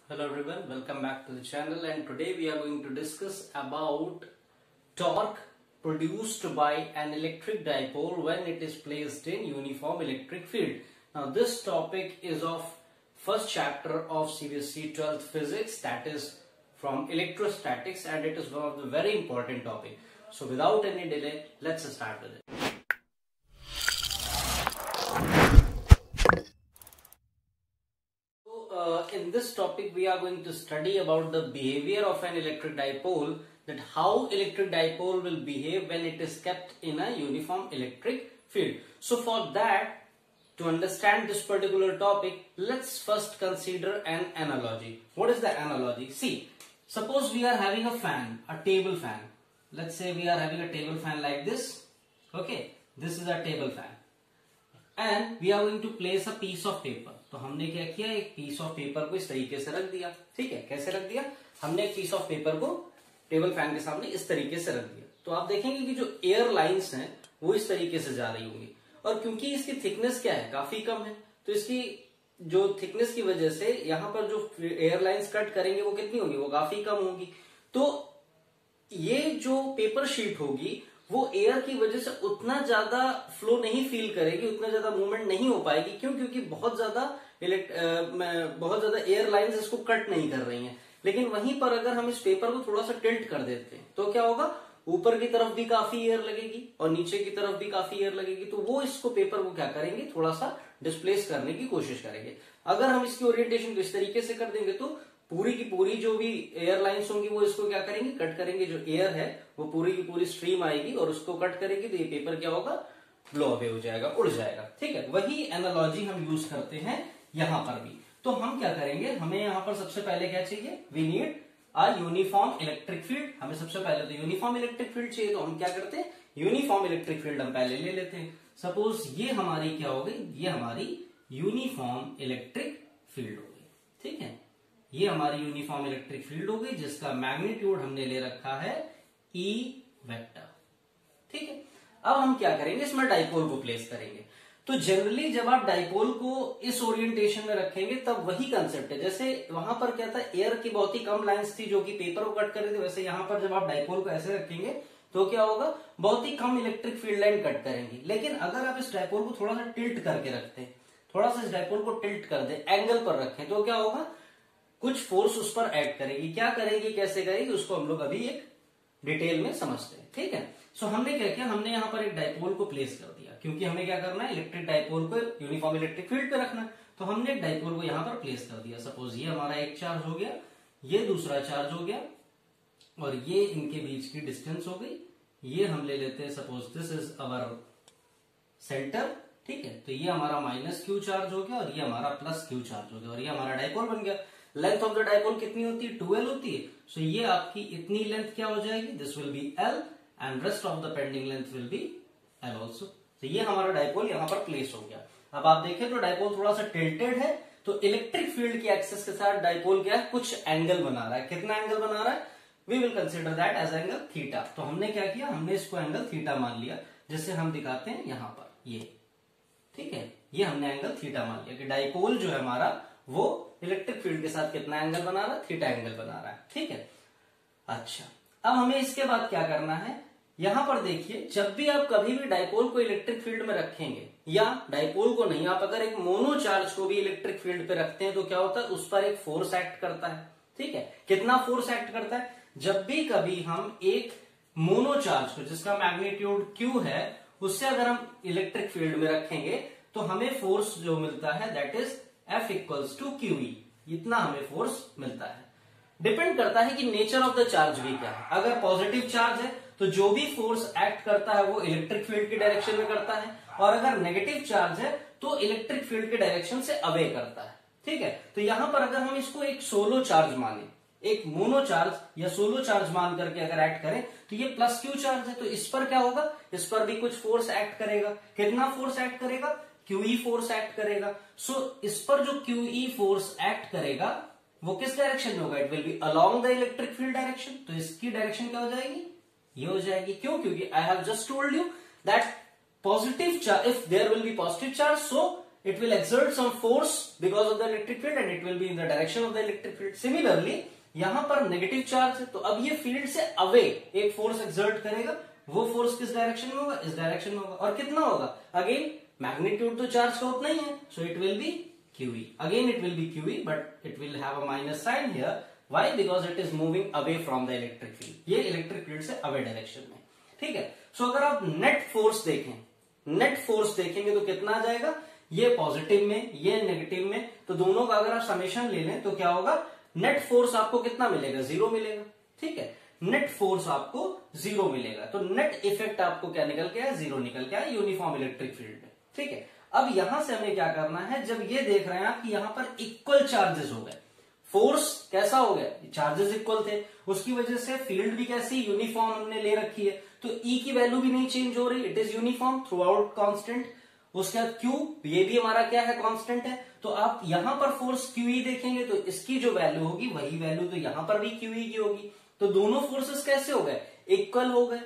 Hello everyone, welcome back to the channel, and today we are going to discuss about torque produced by an electric dipole when it is placed in uniform electric field. Now this topic is of first chapter of CBSE 12th physics, that is from electrostatics, and it is one of the very important topic. So without any delay, let's start with it. In this topic we are going to study about the behavior of an electric dipole, that how electric dipole will behave when it is kept in a uniform electric field. So for that, to understand this particular topic, let's first consider an analogy. What is the analogy? See, suppose we are having a fan, a table fan. Let's say we are having a table fan like this. Okay, this is a table fan. And we are going to place a piece of paper. तो हमने क्या किया, एक piece of paper को इस तरीके से रख दिया. ठीक है, कैसे रख दिया? हमने एक पीस ऑफ पेपर को टेबल फैन के सामने इस तरीके से रख दिया. तो आप देखेंगे कि जो एयर लाइंस हैं वो इस तरीके से जा रही होंगी, और क्योंकि इसकी थिकनेस क्या है, काफी कम है, तो इसकी जो थिकनेस की वजह से यहाँ पर जो एयर लाइंस कट करेंगे वो कितनी होगी, वो काफी कम होगी. तो ये जो पेपर शीट होगी वो एयर की वजह से उतना ज्यादा फ्लो नहीं फील करेगी, उतना ज्यादा मूवमेंट नहीं हो पाएगी. क्यों? क्योंकि बहुत ज्यादा एयर लाइंस इसको कट नहीं कर रही हैं. लेकिन वहीं पर अगर हम इस पेपर को थोड़ा सा टिल्ट कर देते हैं तो क्या होगा, ऊपर की तरफ भी काफी एयर लगेगी और नीचे की तरफ भी काफी एयर लगेगी. तो वो इसको पेपर को क्या करेंगे, थोड़ा सा डिस्प्लेस करने की कोशिश करेंगे. अगर हम इसकी ओरिएंटेशन को इस तरीके से कर देंगे तो पूरी की पूरी जो भी एयर लाइंस होंगी वो इसको क्या करेंगे, कट करेंगे. जो एयर है वो पूरी की पूरी स्ट्रीम आएगी और उसको कट करेगी, तो ये पेपर क्या होगा, ब्लो अवे हो जाएगा, उड़ जाएगा. ठीक है, वही एनालॉजी हम यूज करते हैं यहां पर भी. तो हम क्या करेंगे, हमें यहां पर सबसे पहले क्या चाहिए, we need a uniform electric field. हमें सबसे पहले तो यूनिफॉर्म इलेक्ट्रिक फील्ड चाहिए. तो हम क्या करते हैं, यूनिफॉर्म इलेक्ट्रिक फील्ड हम पहले ले लेते हैं. सपोज ये हमारी क्या हो गई, ये हमारी यूनिफॉर्म इलेक्ट्रिक फील्ड हो गई. ठीक है, ये हमारी यूनिफॉर्म इलेक्ट्रिक फील्ड हो गई जिसका मैग्नीट्यूड हमने ले रखा है E वेक्टर. ठीक है, अब हम क्या करेंगे, इसमें डाइपोल को प्लेस करेंगे. तो जनरली जब आप डाइपोल को इस ओरिएंटेशन में रखेंगे तब वही कंसेप्ट है. जैसे वहां पर क्या था, एयर की बहुत ही कम लाइंस थी जो कि पेपर को कट कर रही थी, वैसे यहां पर जब आप डाइपोल को ऐसे रखेंगे तो क्या होगा, बहुत ही कम इलेक्ट्रिक फील्ड लाइन कट करेंगी. लेकिन अगर आप इस डाइपोल को थोड़ा सा टिल्ट करके रखते हैं, थोड़ा सा इस डाइपोल को टिल्ट कर दे, एंगल पर रखें, तो क्या होगा, कुछ फोर्स उस पर एक्ट करेगी. क्या करेगी, कैसे करेगी, उसको हम लोग अभी एक डिटेल में समझते हैं. ठीक है, सो हमने क्या किया, हमने यहां पर एक डाइपोल को प्लेस कर दिया, क्योंकि हमें क्या करना है, इलेक्ट्रिक डाइपोल को यूनिफॉर्म इलेक्ट्रिक फील्ड पे रखना है. तो हमने एक डाइपोल को यहां पर प्लेस कर दिया. सपोज ये हमारा एक चार्ज हो गया, ये दूसरा चार्ज हो गया, और ये इनके बीच की डिस्टेंस हो गई. ये हम ले लेते हैं, suppose this is our centre. ठीक है, तो ये हमारा माइनस क्यू चार्ज हो गया और ये हमारा प्लस क्यू चार्ज हो गया, और ये हमारा डाइपोल बन गया. लेंथ ऑफ द डाइपोल कितनी होती है, 2L होती है. सो ये आपकी इतनी लेंथ क्या हो जाएगी, this will be L, and rest of the pending length will be L also. तो ये हमारा डाइपोल यहां पर प्लेस हो गया. अब आप देखें तो डाइपोल थोड़ा सा टिल्टेड है, तो इलेक्ट्रिक फील्ड की एक्सेस के साथ डाइपोल क्या है, कुछ एंगल बना रहा है. कितना एंगल बना रहा है, we will consider that as angle theta. तो हमने क्या किया, हमने इसको एंगल थीटा मान लिया, जिससे हम दिखाते हैं यहां पर ये. ठीक है, ये हमने एंगल थीटा मान लिया कि डाइपोल जो है हमारा वो इलेक्ट्रिक फील्ड के साथ कितना एंगल बना रहा है, थीटा एंगल बना रहा है. ठीक है, अच्छा, अब हमें इसके बाद क्या करना है, यहां पर देखिए, जब भी आप कभी भी डाइपोल को इलेक्ट्रिक फील्ड में रखेंगे, या डाइपोल को नहीं, आप अगर एक मोनो चार्ज को भी इलेक्ट्रिक फील्ड पे रखते हैं तो क्या होता है, उस पर एक फोर्स एक्ट करता है. ठीक है, कितना फोर्स एक्ट करता है, जब भी कभी हम एक मोनो चार्ज को जिसका मैग्नीट्यूड Q है उससे अगर हम इलेक्ट्रिक फील्ड में रखेंगे तो हमें फोर्स जो मिलता है that is F equals to QE. इतना हमें फोर्स मिलता है. डिपेंड करता है कि नेचर ऑफ द चार्ज भी क्या है. अगर पॉजिटिव चार्ज है तो जो भी फोर्स एक्ट करता है वो इलेक्ट्रिक फील्ड की डायरेक्शन में करता है, और अगर नेगेटिव चार्ज है तो इलेक्ट्रिक फील्ड की डायरेक्शन से अवे करता है. ठीक है, तो यहां पर अगर हम इसको एक सोलो चार्ज माने, एक मोनो चार्ज या सोलो चार्ज मान करके अगर एक्ट करें तो ये प्लस क्यू चार्ज है, तो इस पर क्या होगा, इस पर भी कुछ फोर्स एक्ट करेगा. कितना फोर्स एक्ट करेगा, QE फोर्स एक्ट करेगा. सो इस पर जो QE फोर्स एक्ट करेगा वो किस डायरेक्शन में होगा, it will B along the electric field direction. तो इसकी डायरेक्शन क्या हो जाएगी, ये हो जाएगी. क्यों, क्योंकि I have just told you that positive charge, if there will be positive charge, so it will exert some force because of the electric field and it will be in the direction of the electric field. Similarly यहां पर negative charge है, तो अब ये field से away एक force exert करेगा, वो फोर्स किस डायरेक्शन में होगा, इस डायरेक्शन में होगा, और कितना होगा, अगेन मैग्नीट्यूड तो चार्ज का उतना ही है, so it will B QE. Again it will be QE but it will have a minus sign here. Why? Because it is moving away from the electric field. ये electric field से away direction में, ठीक है. सो अगर आप net force देखेंगे तो कितना आ जाएगा, ये पॉजिटिव में, ये नेगेटिव में, तो दोनों का अगर आप समेशन ले लें तो क्या होगा, नेट फोर्स आपको कितना मिलेगा, 0 मिलेगा, ठीक है. नेट फोर्स आपको 0 मिलेगा, तो नेट इफेक्ट आपको क्या निकल के आया, 0 निकल के आया यूनिफॉर्म इलेक्ट्रिक फील्ड में, ठीक है. अब यहां से हमें क्या करना है, जब ये देख रहे हैं आप कि यहां पर इक्वल चार्जेस हो गए, फोर्स कैसा हो गया, चार्जेस इक्वल थे, उसकी वजह से फील्ड भी कैसी यूनिफॉर्म हमने ले रखी है, तो E की वैल्यू भी नहीं चेंज हो रही, it is uniform through out constant. उसके बाद Q, ये भी हमारा क्या है, कांस्टेंट है. तो आप यहां पर फोर्स QE देखेंगे तो इसकी जो वैल्यू होगी वही वैल्यू तो यहां पर भी QE की होगी. तो दोनों फोर्सेस कैसे हो गए, इक्वल हो गए,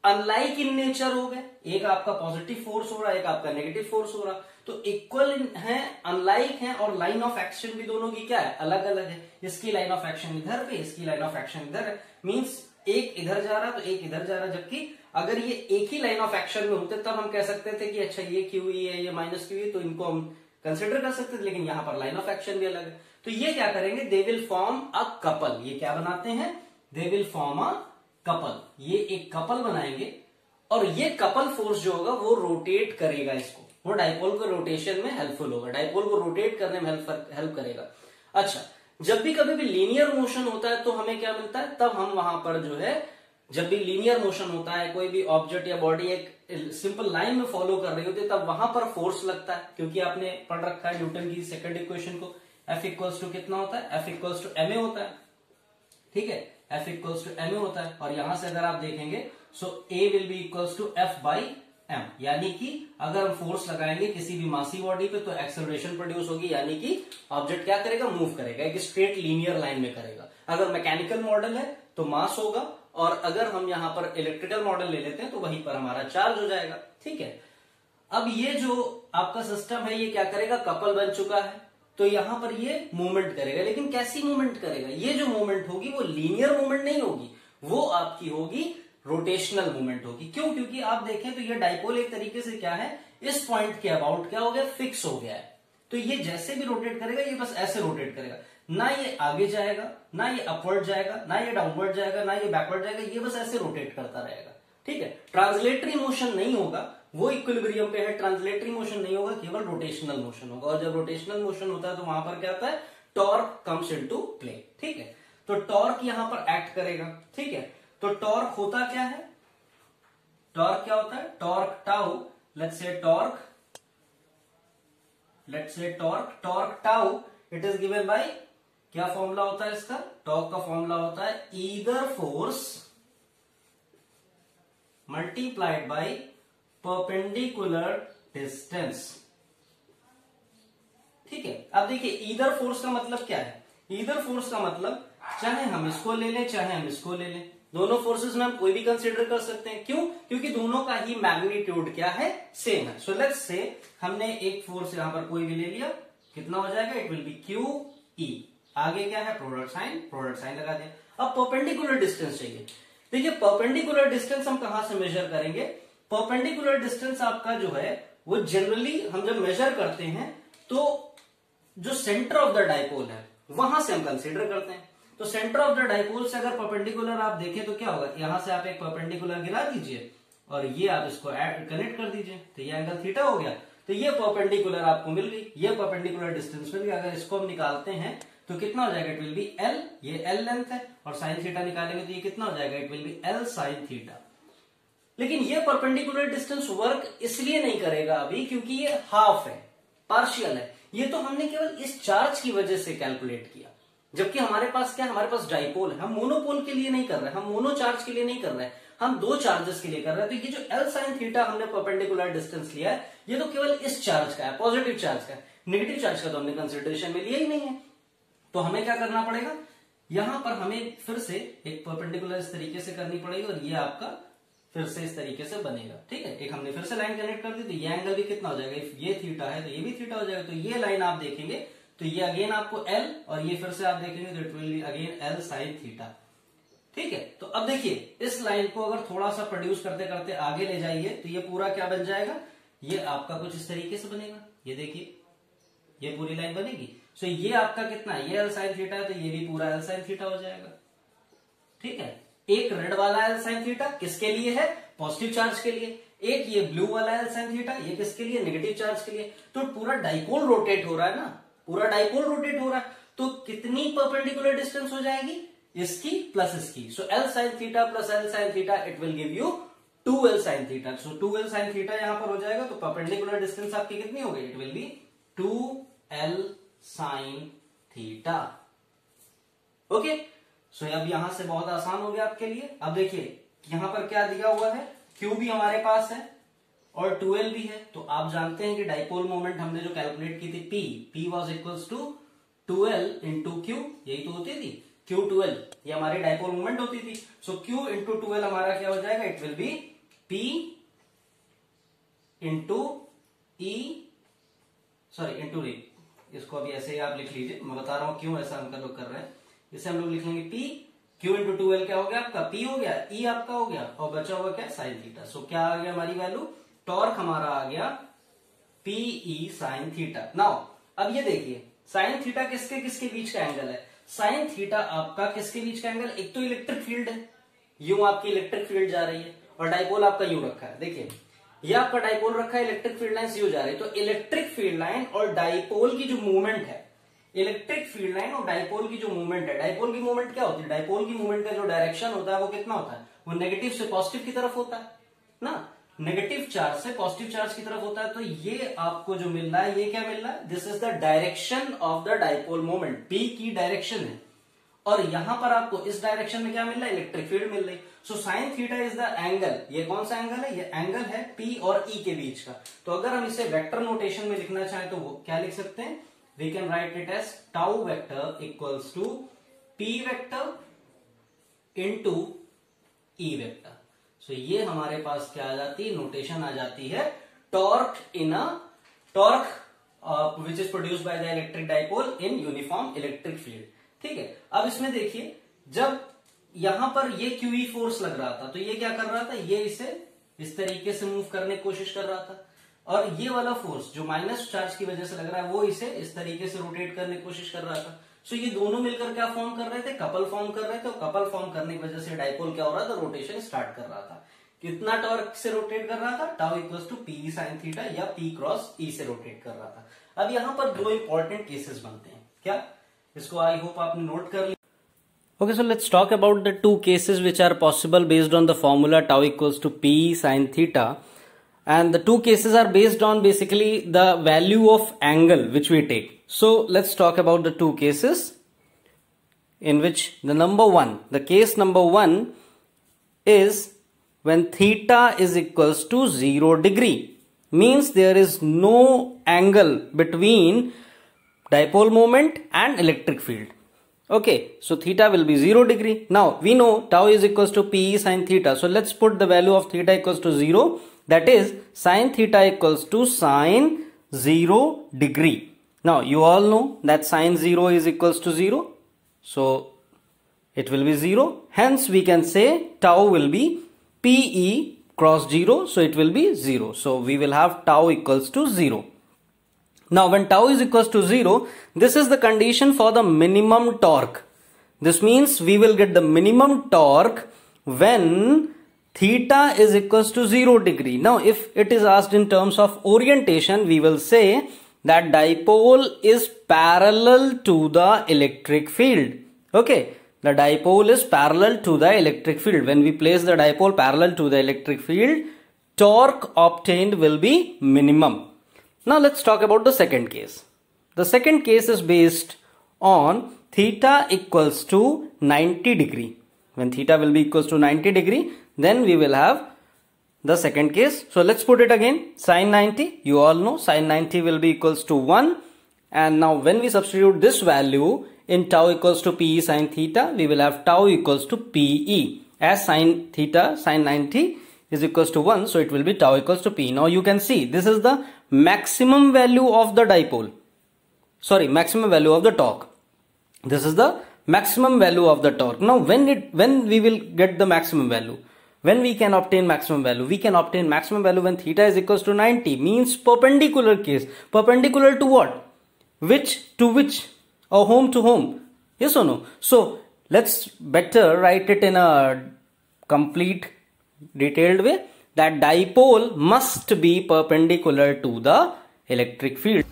अनलाइक इन नेचर हो गए. एक आपका पॉजिटिव फोर्स हो रहा है, एक आपका नेगेटिव फोर्स हो रहा, तो इक्वल है, अनलाइक है, और लाइन ऑफ एक्शन भी दोनों की क्या है, अलग अलग है. इसकी लाइन ऑफ एक्शन इधर पे, इसकी लाइन ऑफ एक्शन इधर है, मींस एक इधर जा रहा तो एक इधर जा रहा. जबकि अगर ये एक ही लाइन ऑफ एक्शन में होते तब हम कह सकते थे कि अच्छा ये QE है, ये माइनस QE, तो इनको हम कंसिडर कर सकते थे, लेकिन यहां पर लाइन ऑफ एक्शन भी अलग है. तो ये क्या करेंगे, they will form a couple. ये क्या बनाते हैं, they will form a couple. ये एक कपल बनाएंगे और ये कपल फोर्स जो होगा वो रोटेट करेगा इसको, वो डाइपोल को रोटेशन में हेल्पफुल होगा, डाइपोल को रोटेट करने में हेल्प करेगा. अच्छा, जब भी कभी भी लीनियर मोशन होता है तो हमें क्या मिलता है, तब हम वहां पर जो है, जब भी लीनियर मोशन होता है, कोई भी ऑब्जेक्ट या बॉडी एक सिंपल लाइन में फॉलो कर रही होती है, तब वहां पर फोर्स लगता है, क्योंकि आपने पढ़ रखा है न्यूटन की सेकंड इक्वेशन को. F इक्वल्स टू कितना होता है, F इक्वल्स टू ma होता है, ठीक है, F इक्वल्स टू ma होता है. और यहां से अगर आप देखेंगे so A will be equals to F by m, यानी कि अगर हम फोर्स लगाएंगे किसी भी मासी बॉडी पे तो एक्सेलरेशन प्रोड्यूस होगी, यानी कि ऑब्जेक्ट क्या करेगा, मूव करेगा, एक स्ट्रेट लीनियर लाइन में करेगा. अगर मैकेनिकल मॉडल है तो मास होगा, और अगर हम यहां पर इलेक्ट्रिकल मॉडल ले लेते हैं तो वहीं पर हमारा चार्ज हो जाएगा, ठीक है. अब ये जो आपका सिस्टम है ये क्या करेगा, कपल बन चुका है, तो यहां पर ये मूवमेंट करेगा, लेकिन कैसी मूवमेंट करेगा, ये जो मूवमेंट होगी वो लीनियर मूवमेंट नहीं होगी, वो आपकी होगी रोटेशनल मूवमेंट होगी. क्यों, क्योंकि आप देखें तो ये डाइपोल एक तरीके से क्या है, इस पॉइंट के अबाउट क्या हो गया, फिक्स हो गया है. तो ये जैसे भी रोटेट करेगा ये बस ऐसे रोटेट करेगा, ना ये आगे जाएगा, ना ये अपवर्ड जाएगा, ना ये डाउनवर्ड जाएगा, ना ये बैकवर्ड जाएगा, ये बस ऐसे रोटेट करता रहेगा, ठीक है. ट्रांसलेटरी मोशन नहीं होगा, वो इक्विलिब्रियम पे है, ट्रांसलेटरी मोशन नहीं होगा, केवल रोटेशनल मोशन होगा. और जब रोटेशनल मोशन होता है तो वहां पर क्या होता है, टॉर्क कम्स इनटू प्ले, ठीक है. तो टॉर्क यहां पर एक्ट करेगा, ठीक है. तो टॉर्क होता क्या है, टॉर्क क्या होता है, torque tau, let's say torque tau, it is given by, क्या फॉर्मूला होता है इसका, टॉर्क का फॉर्मूला होता है either force multiplied by perpendicular distance, ठीक है. अब देखिए ईदर फोर्स का मतलब क्या है, ईदर फोर्स का मतलब चाहे हम इसको ले लें चाहे हम इसको ले लें, दोनों फोर्सेस में हम कोई भी कंसीडर कर सकते हैं. क्यों, क्योंकि दोनों का ही मैग्नीट्यूड क्या है, सेम है. सो लेट्स से हमने एक फोर्स यहां पर कोई भी ले लिया, कितना हो जाएगा, इट विल बी QE. आगे क्या है, प्रोडक्ट साइन लगा दिया. अब परपेंडिकुलर डिस्टेंस चाहिए. देखिए परपेंडिकुलर डिस्टेंस हम कहां से मेजर करेंगे, परपेंडिकुलर डिस्टेंस आपका जो है वो जनरली हम जब मेजर करते हैं तो जो सेंटर ऑफ द डाइपोल है वहां से हम कंसीडर करते हैं. तो सेंटर ऑफ द डाइपोल से अगर परपेंडिकुलर आप देखें तो क्या होगा, यहां से आप एक परपेंडिकुलर गिरा दीजिए और ये आप इसको कनेक्ट कर दीजिए, तो ये एंगल थीटा हो गया. तो ये परपेंडिकुलर आपको मिल गई, ये परपेंडिकुलर डिस्टेंस मिल गया. अगर इसको हम निकालते हैं तो कितना हो जाएगा, इट विल बी L, ये L लेंथ है, और साइन थीटा निकालेंगे तो ये कितना हो जाएगा, it will B L sine theta. लेकिन ये परपेंडिकुलर डिस्टेंस वर्क इसलिए नहीं करेगा अभी क्योंकि ये हाफ है, पार्शियल है. ये तो हमने केवल इस चार्ज की वजह से कैलकुलेट किया, जबकि हमारे पास क्या है, हमारे पास डाइपोल है. हम मोनोपोल के लिए नहीं कर रहे, हम मोनो चार्ज के लिए नहीं कर रहे, हम दो चार्जेस के लिए कर रहे हैं. तो ये जो L साइन थीटा हमने परपेंडिकुलर डिस्टेंस लिया है ये तो केवल इस चार्ज का है, पॉजिटिव चार्ज का है. नेगेटिव चार्ज का तो हमने कंसिडरेशन में लिया ही नहीं है. तो हमें क्या करना पड़ेगा, यहां पर हमें फिर से एक परपेंडिकुलर इस तरीके से करनी पड़ेगी, और ये आपका फिर से इस तरीके से बनेगा। ठीक है, एक हमने फिर से लाइन कनेक्ट कर दी तो ये एंगल भी कितना हो जाएगा, ये थीटा है तो ये भी थीटा हो जाएगा। तो ये लाइन आप देखेंगे तो ये अगेन आपको एल, और ये फिर से आप देखेंगे तो it will be again L sine theta. ठीक है, तो अब देखिए इस लाइन को अगर थोड़ा सा प्रोड्यूस करते करते आगे ले जाइए तो ये पूरा क्या बन जाएगा, ये आपका कुछ इस तरीके से बनेगा। ये देखिए ये पूरी लाइन बनेगी। सो ये आपका कितना है, ये एल साइन थीटा है तो ये भी पूरा एल साइन थीटा हो जाएगा। ठीक है, एक रेड वाला एल साइन थीटा किसके लिए है, पॉजिटिव चार्ज के लिए। एक ये ब्लू वाला एल साइन थीटा ये किसके लिए, नेगेटिव चार्ज के लिए। तो पूरा डाइपोल रोटेट हो रहा है ना, पूरा डाइपोल रोटेट हो रहा है। तो कितनी परपेंडिकुलर डिस्टेंस हो जाएगी, इसकी प्लस इसकी। So L sine theta plus L sine theta it will give you 2l sine theta. So 2l sine theta यहां पर हो जाएगा। तो परपेंडिकुलर डिस्टेंस आपकी कितनी हो गई, it will be 2l sine theta. Okay, so अब यहां से बहुत आसान हो गया आपके लिए। अब देखिए यहां पर क्या दिया हुआ है, Q भी हमारे पास है और 2l भी है। तो आप जानते हैं कि डाइपोल मोमेंट हमने जो कैलकुलेट की थी P was equals to 2l into Q, यही तो होती थी Q 2l, ये हमारी डाइपोल मोमेंट होती थी। सो Q इंटू 2l हमारा क्या हो जाएगा, it will B P into E, sorry into E। इसको अभी ऐसे ही आप लिख लीजिए, मैं बता रहा हूं क्यों ऐसा हम लोग कर रहे हैं। इसे हम लोग लिख लेंगे P, Q इंटू 2l क्या हो गया आपका, P हो गया, E आपका हो गया, और बचा हुआ क्या, साइन थीटा। सो क्या आ गया हमारी वैल्यू, टॉर्क हमारा आ गया PE साइन थीटा। नाउ अब ये देखिए साइन थीटा किसके किसके बीच का एंगल है, साइन थीटा आपका किसके बीच का एंगल, एक तो इलेक्ट्रिक फील्ड है, यूं आपकी इलेक्ट्रिक फील्ड जा रही है, और डाइपोल आपका यूं रखा है। देखिए ये आपका डाइपोल रखा है, इलेक्ट्रिक फील्ड लाइन यूं जा रही है। तो इलेक्ट्रिक फील्ड लाइन और डाइपोल की जो मूवमेंट है, इलेक्ट्रिक फील्ड लाइन और डाइपोल की जो मूवमेंट है, डाइपोल की मूवमेंट क्या होती है, डाइपोल की मूवमेंट का जो डायरेक्शन होता है वो कितना होता है, वो नेगेटिव से पॉजिटिव की तरफ होता है ना, नेगेटिव चार्ज से पॉजिटिव चार्ज की तरफ होता है। तो ये आपको जो मिल रहा है, ये क्या मिल रहा है, this is the direction of the dipole moment, P की डायरेक्शन है। और यहां पर आपको इस डायरेक्शन में क्या मिल रहा है, इलेक्ट्रिक फील्ड मिल रही। So sine theta is the angle, ये कौन सा एंगल है, ये एंगल है पी और ई के बीच का। तो अगर हम इसे वेक्टर नोटेशन में लिखना चाहें तो वो क्या लिख सकते हैं, we can write it as tau vector equals to P vector into E vector. So ये हमारे पास क्या आ जाती है, नोटेशन आ जाती है torque in a torque which is produced by the electric dipole in uniform electric field. ठीक है, अब इसमें देखिए जब यहां पर ये QE फोर्स लग रहा था तो ये क्या कर रहा था, ये इसे इस तरीके से मूव करने की कोशिश कर रहा था, और ये वाला फोर्स जो माइनस चार्ज की वजह से लग रहा है वो इसे इस तरीके से रोटेट करने की कोशिश कर रहा था। सो ये दोनों मिलकर क्या फॉर्म कर रहे थे, कपल फॉर्म कर रहे थे, और कपल फॉर्म करने की वजह से डाइपोल क्या हो रहा था, रोटेशन स्टार्ट कर रहा था। कितना टॉर्क से रोटेट कर रहा था, tau equals to P sine theta या पी क्रॉस ई से रोटेट कर रहा था। अब यहां पर दो इंपॉर्टेंट केसेस बनते हैं, क्या, इसको आई होप आपने नोट कर लिया। Okay, so let's talk about the two cases which are possible based on the formula tau equals to p sin theta, and the two cases are based on basically the value of angle which we take. So let's talk about the two cases in which the case number one is when theta is equals to 0 degree, means there is no angle between dipole moment and electric field. Okay, so theta will be 0 degree. Now we know tau is equals to PE sin theta. So let's put the value of theta equals to 0. That is sin theta equals to sin 0 degree. Now you all know that sin 0 is equals to 0. So it will be 0. Hence we can say tau will be PE cross 0. So it will be 0. So we will have tau equals to 0. Now when tau is equals to 0, this is the condition for the minimum torque. This means we will get the minimum torque when theta is equals to 0 degree. Now if it is asked in terms of orientation, we will say that dipole is parallel to the electric field. Okay, the dipole is parallel to the electric field. When we place the dipole parallel to the electric field, torque obtained will be minimum. Now let's talk about the second case. The second case is based on theta equals to 90 degree. When theta will be equals to 90 degree, then we will have the second case. So let's put it again. Sin 90, you all know sin 90 will be equals to 1. And now when we substitute this value in tau equals to PE sin theta, we will have tau equals to PE. As sin theta, sin 90 is equals to 1, so it will be tau equals to P. Now you can see this is the maximum value of the dipole. Sorry, maximum value of the torque. This is the maximum value of the torque. Now when we will get the maximum value? When we can obtain maximum value? We can obtain maximum value when theta is equals to 90, means perpendicular case. Perpendicular to what? Which to which? Or home to home? Yes or no? So let's better write it in a complete detailed way, that dipole must be perpendicular to the electric field.